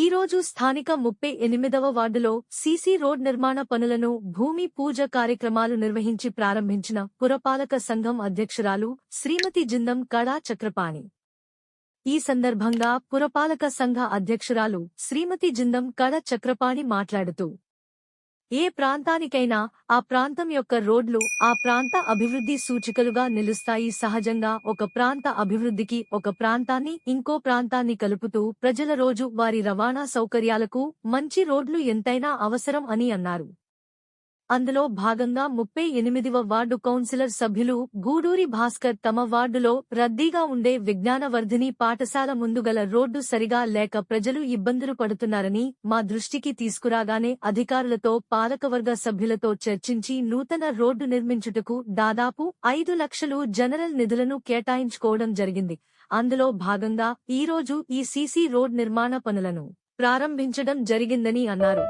ఈరోజు స్థానిక 38వ వార్డులో సీసీ రోడ్ నిర్మాణ పనులను భూమి పూజ కార్యక్రమాలు నిర్వహించి ప్రారంభించిన పురపాలక సంఘం అధ్యక్షురాలు శ్రీమతి జిందం కళా చక్రపాణి. ఈ సందర్భంగా పురపాలక సంఘ అధ్యక్షురాలు శ్రీమతి జిందం కళ చక్రపాణి మాట్లాడుతూ, ఏ ప్రాంతానికైనా ఆ ప్రాంతం యొక్క రోడ్లు ఆ ప్రాంత అభివృద్ధి సూచికలుగా నిలుస్తాయి. సహజంగా ఒక ప్రాంత అభివృద్ధికి ఒక ప్రాంతాన్ని ఇంకో ప్రాంతాన్ని కలుపుతూ ప్రజల రోజు వారి రవాణా సౌకర్యాలకు మంచి రోడ్లు ఎంతైనా అవసరం అని అన్నారు. అందులో భాగంగా 38వ వార్డు కౌన్సిలర్ సభ్యులు గూడూరి భాస్కర్ తమ వార్డులో రద్దీగా ఉండే విజ్ఞానవర్ధిని పాఠశాల ముందుగల రోడ్డు సరిగా లేక ప్రజలు ఇబ్బందులు పడుతున్నారని మా దృష్టికి తీసుకురాగానే అధికారులతో పాలకవర్గ సభ్యులతో చర్చించి నూతన రోడ్డు నిర్మించుటకు దాదాపు 5 లక్షలు జనరల్ నిధులను కేటాయించుకోవడం జరిగింది. అందులో భాగంగా ఈరోజు ఈ సీసీ రోడ్ నిర్మాణ పనులను ప్రారంభించడం జరిగిందని అన్నారు.